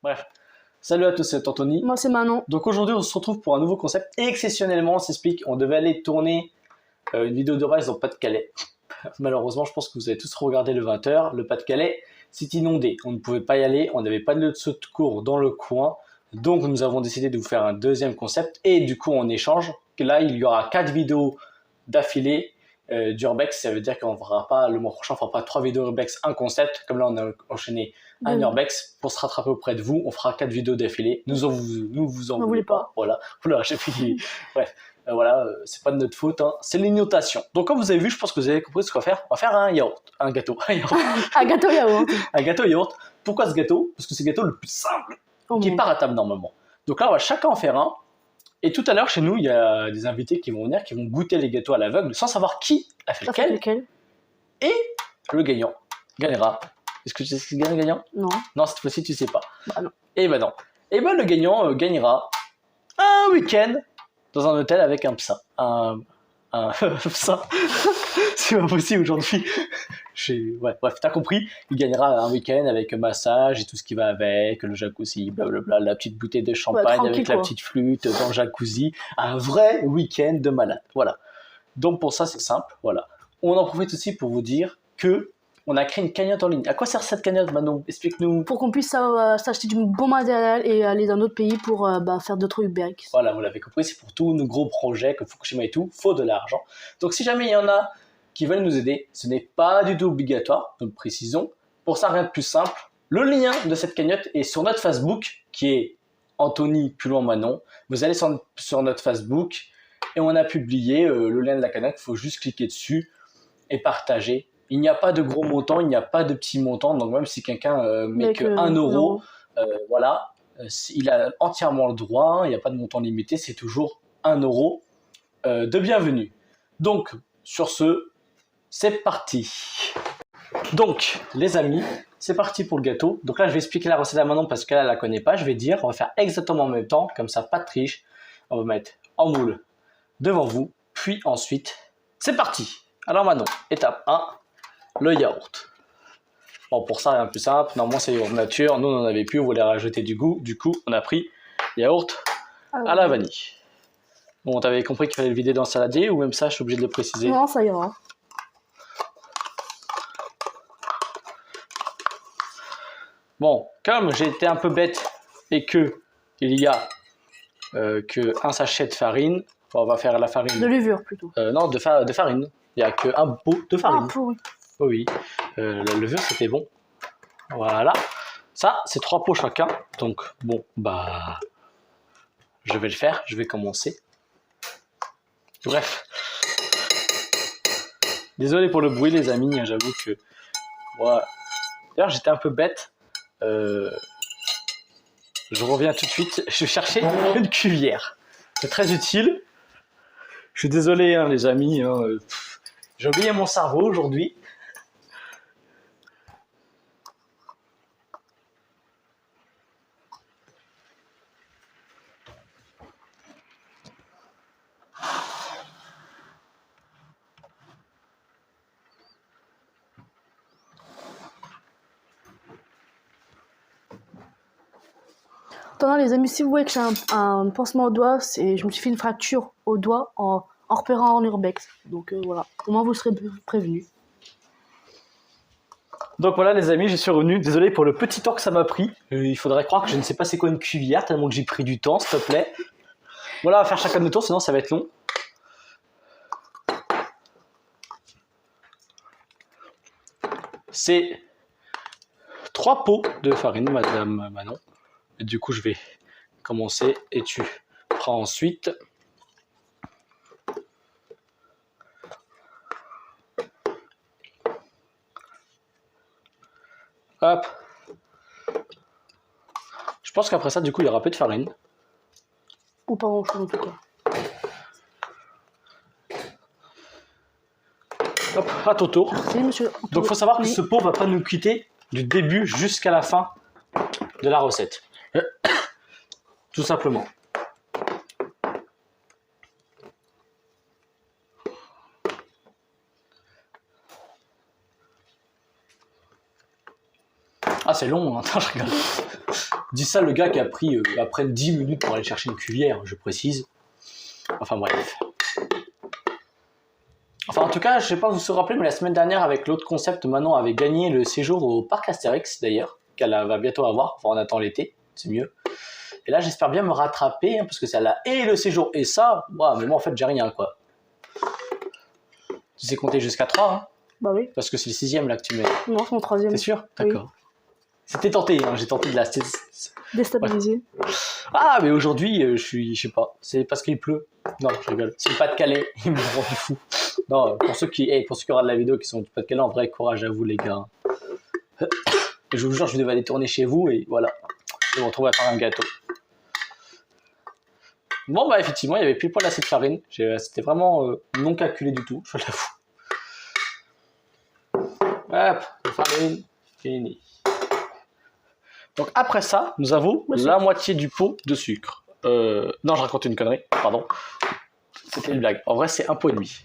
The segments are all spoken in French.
Bref, salut à tous, c'est Anthony. Moi, c'est Manon. Donc aujourd'hui, on se retrouve pour un nouveau concept. Et exceptionnellement, on s'explique, on devait aller tourner une vidéo de race dans le Pas-de-Calais. Malheureusement, je pense que vous avez tous regardé le 20h. Le Pas-de-Calais, c'est inondé. On ne pouvait pas y aller, on n'avait pas de lieu de secours dans le coin. Donc nous avons décidé de vous faire un deuxième concept. Et du coup, en échange, là, il y aura 4 vidéos d'affilée d'Urbex. Ça veut dire qu'on fera pas, le mois prochain, on fera pas 3 vidéos Urbex, un concept. Comme là, on a enchaîné un Urbex. Pour se rattraper auprès de vous, on fera 4 vidéos d'affilée. Nous vous en voulez pas. Voilà, j'ai fini. Bref. Voilà, c'est pas de notre faute, hein. C'est l'innotation. Donc comme vous avez vu, je pense que vous avez compris ce qu'on va faire. On va faire un yaourt, un gâteau. Un gâteau yaourt. Un gâteau yaourt. Pourquoi ce gâteau? Parce que c'est le gâteau le plus simple qui est pas ratable normalement. Donc là, on va chacun en faire un. Et tout à l'heure, chez nous, il y a des invités qui vont venir, qui vont goûter les gâteaux à l'aveugle, sans savoir qui a fait lequel. Et le gagnant gagnera. Est-ce que tu sais ce qui gagne le gagnant? Non. Non, cette fois-ci, tu sais pas. Bah non. Et ben non. Et ben le gagnant gagnera un week-end dans un hôtel avec un psa. Un psa. C'est pas possible aujourd'hui. Ouais, bref, t'as compris. Il gagnera un week-end avec un massage et tout ce qui va avec, le jacuzzi, blablabla, la petite bouteille de champagne avec la petite flûte dans le jacuzzi. Un vrai week-end de malade. Voilà. Donc pour ça, c'est simple. Voilà. On en profite aussi pour vous dire que on a créé une cagnotte en ligne. À quoi sert cette cagnotte, Manon? Explique-nous. Pour qu'on puisse s'acheter du bon matériel et aller dans d'autres pays pour faire d'autres Urbex. Voilà, vous l'avez compris, c'est pour tous nos gros projets comme Fukushima et tout, faut de l'argent. Donc si jamais il y en a qui veulent nous aider, ce n'est pas du tout obligatoire, nous le précisons. Pour ça, rien de plus simple. Le lien de cette cagnotte est sur notre Facebook, qui est Anthony plus loin Manon. Vous allez sur notre Facebook et on a publié le lien de la cagnotte. Il faut juste cliquer dessus et partager. Il n'y a pas de gros montant, il n'y a pas de petits montants. Donc même si quelqu'un met que 1 euro, voilà, il a entièrement le droit. Il n'y a pas de montant limité, c'est toujours 1 euro de bienvenue. Donc sur ce, c'est parti. Donc les amis, c'est parti pour le gâteau. Donc là, je vais expliquer la recette à Manon parce qu'elle ne la connaît pas. Je vais dire, on va faire exactement en même temps, comme ça, pas de triche. On va mettre en moule devant vous, puis ensuite, c'est parti. Alors Manon, étape 1, le yaourt. Bon, pour ça, rien de plus simple. Normalement, c'est yaourt nature. Nous, on n'en avait plus, on voulait rajouter du goût. Du coup, on a pris yaourt à la vanille. Bon, t'avais compris qu'il fallait le vider dans le saladier ou même ça, je suis obligé de le préciser? Non, ça ira. Bon, comme j'ai été un peu bête et que il y a que un sachet de farine, on va faire la farine. De levure plutôt. Non, de farine. Il n'y a qu'un pot de farine. Ah, pourri. Oui, la levure c'était bon. Voilà. Ça, c'est 3 pots chacun. Donc, bon, bah, je vais le faire. Je vais commencer. Bref. Désolé pour le bruit, les amis. J'avoue que. Voilà. D'ailleurs, j'étais un peu bête. Je reviens tout de suite. Je vais chercher une cuillère. C'est très utile. Je suis désolé, hein, les amis. J'ai oublié mon cerveau aujourd'hui. Attends, les amis, si vous voyez que j'ai un pansement au doigt, je me suis fait une fracture au doigt en repérant en Urbex. Donc voilà, au moins vous serez prévenus. Donc voilà les amis, je suis revenu. Désolé pour le petit temps que ça m'a pris. Il faudrait croire que je ne sais pas c'est quoi une cuillère, tellement que j'ai pris du temps, s'il te plaît. Voilà, on va faire chacun notre tour, sinon ça va être long. C'est 3 pots de farine, madame Manon. Et du coup, je vais commencer et tu prends ensuite. Hop. Je pense qu'après ça, du coup, il y aura peu de farine. Ou pas grand chose en tout cas. Hop, à ton tour. Merci, monsieur. Donc, il faut savoir que ce pot va pas nous quitter du début jusqu'à la fin de la recette. Tout simplement. Ah, c'est long, hein. Attends, je regarde. Dis ça le gars qui a pris après 10 minutes pour aller chercher une cuillère, je précise. Enfin bref. Enfin en tout cas, je sais pas si vous vous rappelez, mais la semaine dernière avec l'autre concept, Manon avait gagné le séjour au parc Astérix d'ailleurs, qu'elle va bientôt avoir, enfin on attend l'été, c'est mieux. Et là j'espère bien me rattraper, hein, parce que ça là et le séjour et ça, ouais, mais moi en fait j'ai rien quoi. Tu sais compter jusqu'à 3, hein, Bah oui. parce que c'est le 6e là que tu mets. Non, c'est mon 3e. T'es sûr? D'accord. Oui. C'était tenté, hein, j'ai tenté de la... Déstabiliser. Ouais. Ah mais aujourd'hui, je sais pas, c'est parce qu'il pleut. Non, je rigole. C'est le Pas-de-Calais, il me rend fou. Non, pour ceux qui regardent la vidéo qui sont du Pas-de-Calais, en vrai, courage à vous les gars. Je vous jure, je devais aller tourner chez vous et voilà. Je me retrouve à faire un gâteau. Bon bah effectivement, il y avait pile poil assez de farine. C'était vraiment non calculé du tout, je l'avoue. Hop, farine, fini. Donc après ça, nous avons la moitié du pot de sucre. Non, je raconte une connerie, pardon. C'était une blague. En vrai, c'est un pot et demi.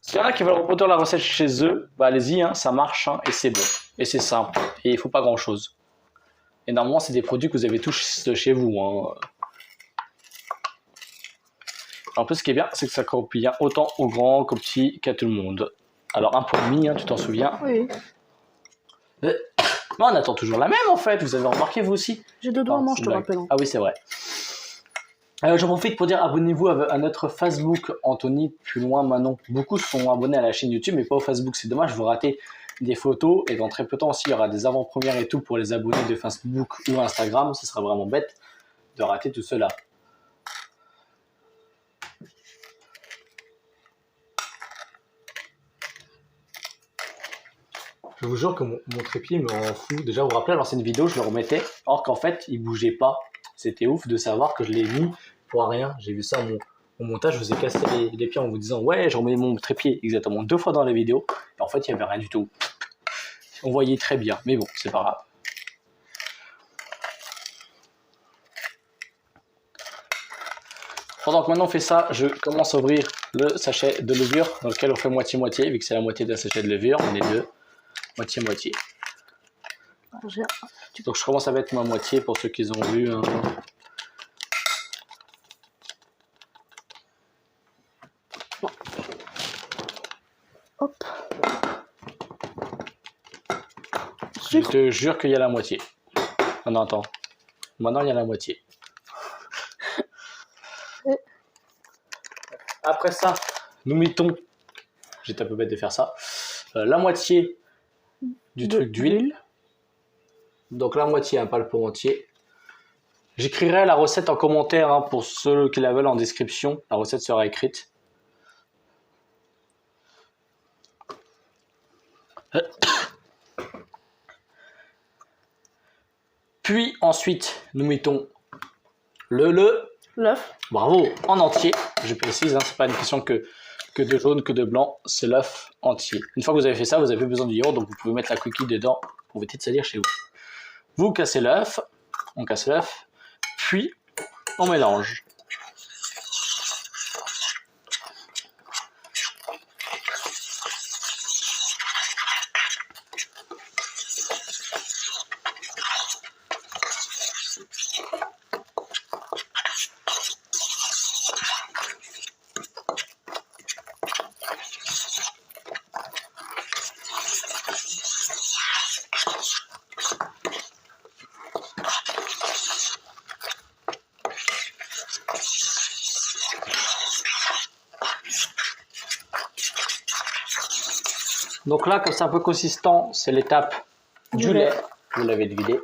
S'il y en a qui veulent reproduire la recette chez eux, bah allez-y, hein, ça marche et c'est bon. Et c'est simple. Et il faut pas grand-chose. Et normalement, c'est des produits que vous avez tous chez vous. Hein. En plus, ce qui est bien, c'est que ça convient autant aux grands qu'aux petits qu'à tout le monde. Alors, un pot et demi, hein, tu t'en souviens? Oui. Mais on attend toujours la même en fait, vous avez remarqué vous aussi? J'ai 2 doigts en main, je te rappelle. Ah oui, c'est vrai. J'en profite pour dire abonnez-vous à notre Facebook, Anthony, plus loin Manon. Beaucoup sont abonnés à la chaîne YouTube, mais pas au Facebook. C'est dommage, vous ratez des photos. Et dans très peu de temps aussi, il y aura des avant-premières et tout pour les abonnés de Facebook ou Instagram. Ce sera vraiment bête de rater tout cela. Je vous jure que mon trépied me rend fou. Déjà, vous vous rappelez, à l'ancienne vidéo, je le remettais, or qu'en fait, il bougeait pas. C'était ouf de savoir que je l'ai mis pour rien. J'ai vu ça au montage, je vous ai cassé les pieds en vous disant « Ouais, je remets mon trépied exactement 2 fois dans la vidéo. » Et en fait, il n'y avait rien du tout. On voyait très bien, mais bon, c'est pas grave. Pendant que maintenant on fait ça, je commence à ouvrir le sachet de levure dans lequel on fait moitié-moitié, vu que c'est la moitié d'un sachet de levure, on est deux. Moitié-moitié. Donc je commence à mettre ma moitié pour ceux qui ont vu. Hein. Hop. Je te jure qu'il y a la moitié. Ah non, attends. Maintenant il y a la moitié. Après ça, nous mettons, j'étais un peu bête de faire ça, la moitié du truc d'huile. Donc la moitié, pas le pot entier. J'écrirai la recette en commentaire hein, pour ceux qui la veulent en description. La recette sera écrite. Puis ensuite, nous mettons l'œuf. Bravo, en entier. Je précise, hein, c'est pas une question que de jaune, que de blanc, c'est l'œuf entier. Une fois que vous avez fait ça, vous n'avez plus besoin du yaourt, donc vous pouvez mettre la coquille dedans pour éviter de salir chez vous. Vous cassez l'œuf, on casse l'œuf, puis on mélange. Donc là, comme c'est un peu consistant, c'est l'étape du lait. Vous l'avez deviné.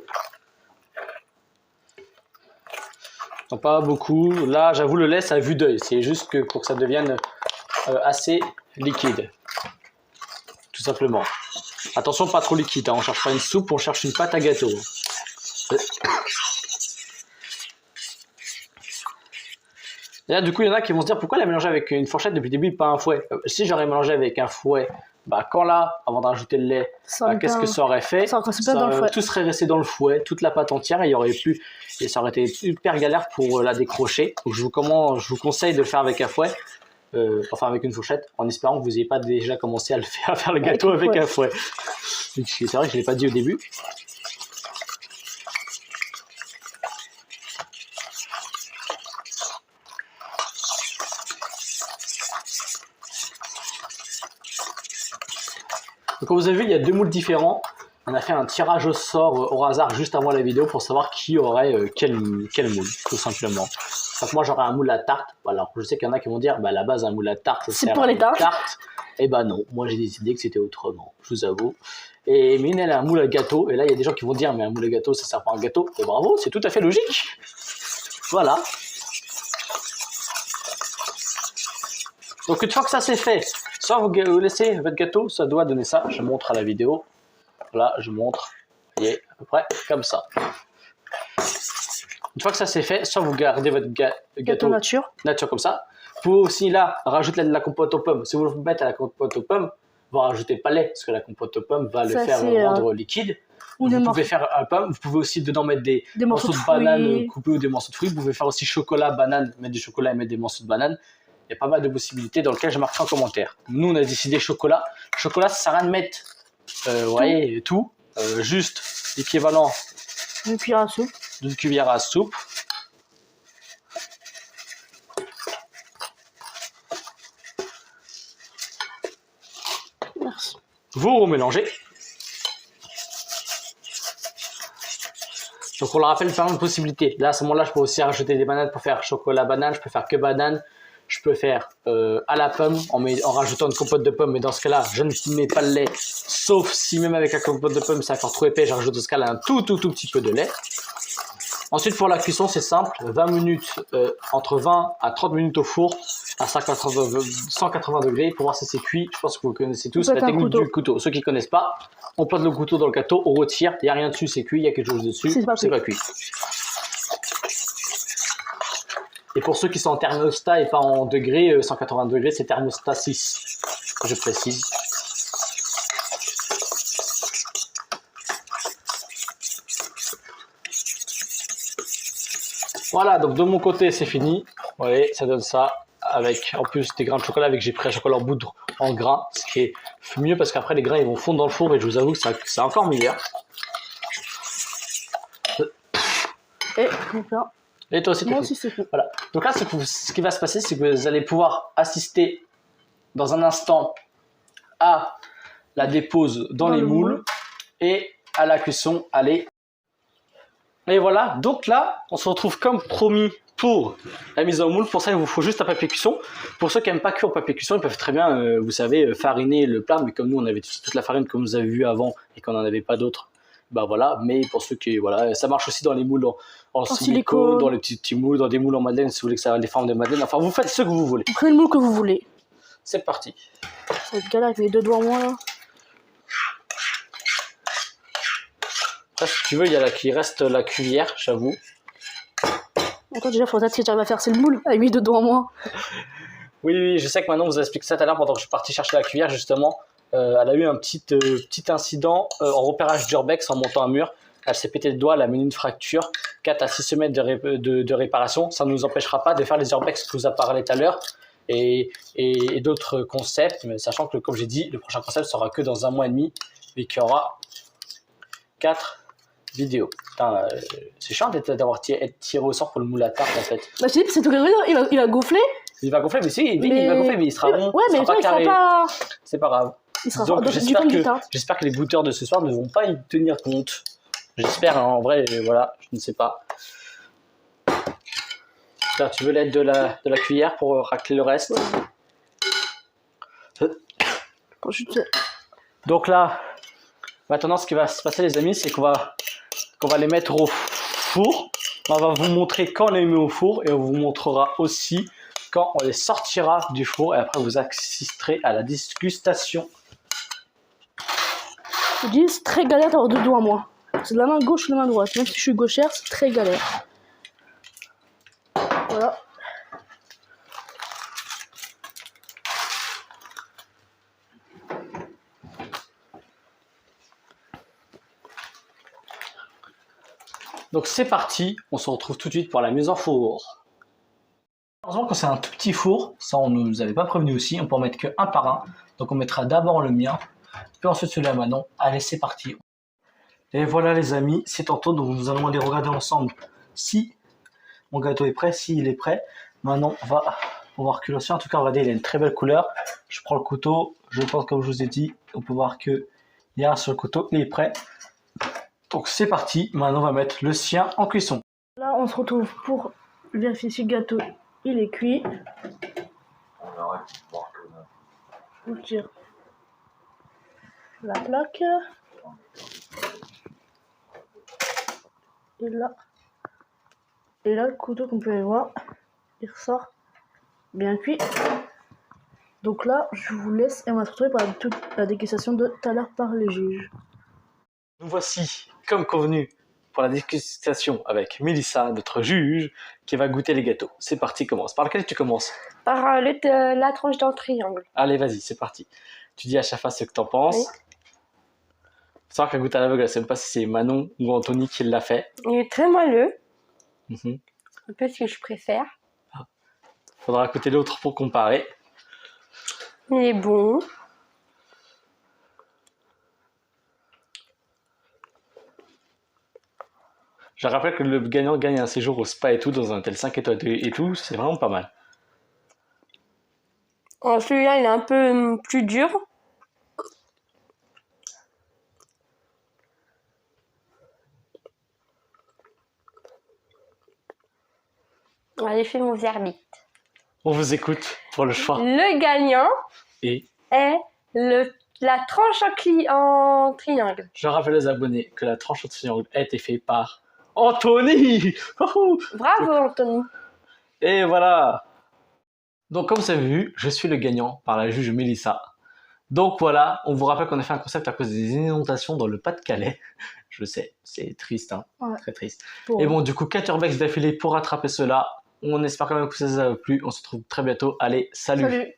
Donc pas beaucoup. Là, j'avoue, le lait, ça a vue d'œil. C'est juste que pour que ça devienne assez liquide. Tout simplement. Attention, pas trop liquide. Hein. On cherche pas une soupe, on cherche une pâte à gâteau. Et là, du coup, il y en a qui vont se dire pourquoi elle a mélangé avec une fourchette depuis le début, pas un fouet. Si j'aurais mélangé avec un fouet bah quand là, avant de rajouter le lait, qu'est-ce que ça aurait fait? Ça dans le fouet. Tout serait resté dans le fouet, toute la pâte entière, et il y aurait plus, et ça aurait été hyper galère pour la décrocher. Donc je vous conseille de le faire avec un fouet, enfin avec une fourchette, en espérant que vous n'ayez pas déjà commencé à faire le gâteau avec un fouet. C'est vrai que je l'ai pas dit au début. Donc, comme vous avez vu, il y a 2 moules différents. On a fait un tirage au sort au hasard juste avant la vidéo pour savoir qui aurait quel moule, tout simplement. Donc moi j'aurais un moule à tarte. Alors je sais qu'il y en a qui vont dire, bah à la base un moule à tarte, c'est pour les tartes. Et bah non, moi j'ai décidé que c'était autrement, je vous avoue. Et Mine, elle a un moule à gâteau. Et là il y a des gens qui vont dire, mais un moule à gâteau ça sert pas à un gâteau. Et bravo, c'est tout à fait logique. Voilà. Donc une fois que ça c'est fait, soit vous laissez votre gâteau, ça doit donner ça. Je montre à la vidéo. Là, je montre. Vous voyez, à peu près comme ça. Une fois que ça c'est fait, soit vous gardez votre gâteau nature comme ça. Vous pouvez aussi là rajouter de la compote aux pommes. Si vous le mettez à la compote aux pommes, vous rajoutez pas lait parce que la compote aux pommes va le faire rendre liquide. Vous pouvez faire un pomme. Vous pouvez aussi dedans mettre des morceaux de banane coupés ou des morceaux de fruits. Vous pouvez faire aussi chocolat, banane, mettre du chocolat et mettre des morceaux de banane. Il y a pas mal de possibilités dans lesquelles je marquerai en commentaire. Nous, on a décidé chocolat. Chocolat, ça sert à rien de mettre, vous voyez, tout. Juste l'équivalent d'une cuillère à soupe. D'une cuillère à soupe. Merci. Vous remélangez. Donc on le rappelle, plein de possibilités. Là, à ce moment-là, je peux aussi rajouter des bananes pour faire chocolat banane. Je peux faire que banane. Je peux faire à la pomme en rajoutant une compote de pommes, mais dans ce cas-là, je ne mets pas le lait, sauf si même avec la compote de pommes c'est encore trop épais, je rajoute dans ce cas-là un tout petit peu de lait. Ensuite, pour la cuisson, c'est simple, 20 minutes, entre 20 à 30 minutes au four à 180 degrés pour voir si c'est cuit. Je pense que vous connaissez tous la technique du couteau. Ceux qui ne connaissent pas, on plante le couteau dans le gâteau, on retire, il n'y a rien dessus, c'est cuit, il y a quelque chose dessus, c'est pas cuit. Et pour ceux qui sont en thermostat et pas en degrés, 180 degrés, c'est thermostat 6, je précise. Voilà, donc de mon côté, c'est fini. Vous voyez, ça donne ça, avec en plus des grains de chocolat, avec j'ai pris un chocolat en poudre en grains, ce qui est mieux parce qu'après les grains ils vont fondre dans le four et je vous avoue que c'est encore meilleur. Et toi aussi, moi aussi c'est fait. Voilà. Donc là, ce qui va se passer, c'est que vous allez pouvoir assister dans un instant à la dépose dans les moules et à la cuisson. Allez. Et voilà. Donc là, on se retrouve comme promis pour la mise en moule. Pour ça, il vous faut juste un papier cuisson. Pour ceux qui n'aiment pas cuire au papier cuisson, ils peuvent très bien, vous savez, fariner le plat. Mais comme nous, on avait toute la farine comme vous avez vu avant et qu'on n'en avait pas d'autres. Bah voilà, mais pour ceux qui, voilà, ça marche aussi dans les moules en silicone, dans les petits moules, dans des moules en madeleine, si vous voulez que ça ait les formes de madeleine. Enfin, vous faites ce que vous voulez. Vous prenez le moule que vous voulez. C'est parti. Ça va être galère avec les 2 doigts en moins là. Après, si tu veux, il reste la cuillère, j'avoue. Attends, déjà, il faudrait que j'arrive à faire le moule avec mes 2 doigts en moins. Oui, je sais que maintenant vous avez expliqué ça tout à l'heure pendant que je suis parti chercher la cuillère, justement. Elle a eu un petit incident en repérage d'urbex en montant un mur. Elle s'est pété le doigt, elle a mis une fracture, 4 à 6 semaines de réparation. Ça ne nous empêchera pas de faire les urbex que vous a parlé tout à l'heure et d'autres concepts, mais sachant que, comme j'ai dit, le prochain concept sera que dans 1 mois et demi et qu'il y aura 4 vidéos. C'est chiant d'avoir tiré au sort pour le moule à tarte en fait. Bah, je sais, c'est tout le temps, il va gonfler. Il va gonfler, mais si, il va gonfler, mais il sera rond. Ouais, mais il sera pas. C'est pas grave. Donc j'espère que les goûteurs de ce soir ne vont pas y tenir compte. J'espère, hein, en vrai, voilà, je ne sais pas. Là, tu veux l'aide de la cuillère pour racler le reste? Donc là, maintenant, ce qui va se passer, les amis, c'est qu'on va les mettre au four. On va vous montrer quand on les met au four et on vous montrera aussi quand on les sortira du four. Et après, vous assisterez à la dégustation. Je dis, c'est très galère d'avoir 2 doigts, moi. C'est de la main gauche ou de la main droite. Même si je suis gauchère, c'est très galère. Voilà. Donc c'est parti, on se retrouve tout de suite pour la mise en four. Heureusement que c'est un tout petit four, ça on ne nous avait pas prévenu aussi, on peut en mettre que un par un. Donc on mettra d'abord le mien, puis ensuite celui à Manon. Allez, c'est parti. Et voilà les amis, c'est tantôt, donc nous allons aller regarder ensemble si mon gâteau est prêt, s'il est prêt. Manon va pouvoir que le sien, en tout cas regardez, il a une très belle couleur. Je prends le couteau, je pense comme je vous ai dit, on peut voir que il y a un sur le couteau, il est prêt. Donc c'est parti, Manon va mettre le sien en cuisson. Là, on se retrouve pour vérifier si le gâteau il est cuit. Je tire la plaque. Et là, le couteau, comme vous pouvez voir, il ressort bien cuit. Donc là, je vous laisse et on va se retrouver pour toute la dégustation de tout à l'heure par les juges. Nous voici, comme convenu, pour la dégustation avec Mélissa, notre juge, qui va goûter les gâteaux. C'est parti, commence. Par lequel tu commences? Par la tranche d'un triangle. Allez, vas-y, c'est parti. Tu dis à chaque fois ce que t'en penses. Oui. Faut savoir qu'elle goûte à l'aveugle, elle ne sait pas si c'est Manon ou Anthony qui l'a fait. Il est très moelleux. Mhm. Un peu ce que je préfère. Faudra écouter l'autre pour comparer. Il est bon. Je rappelle que le gagnant gagne un séjour au spa et tout, dans un hôtel 5 étoiles et tout, c'est vraiment pas mal. Celui-là, il est un peu plus dur. Allez, fais mon verdict. On vous écoute pour le choix. Le gagnant Et est la tranche en triangle. je rappelle aux abonnés que la tranche au triangle a été faite par Anthony. Bravo, Anthony. Et voilà. Donc comme vous avez vu, je suis le gagnant par la juge Mélissa. Donc voilà, on vous rappelle qu'on a fait un concept à cause des inondations dans le Pas-de-Calais. Je sais, c'est triste, hein, Ouais. très triste. Bon. Et bon, du coup, 4 urbex d'affilée pour rattraper cela. On espère quand même que ça vous a plu. On se retrouve très bientôt. Allez, salut. Salut.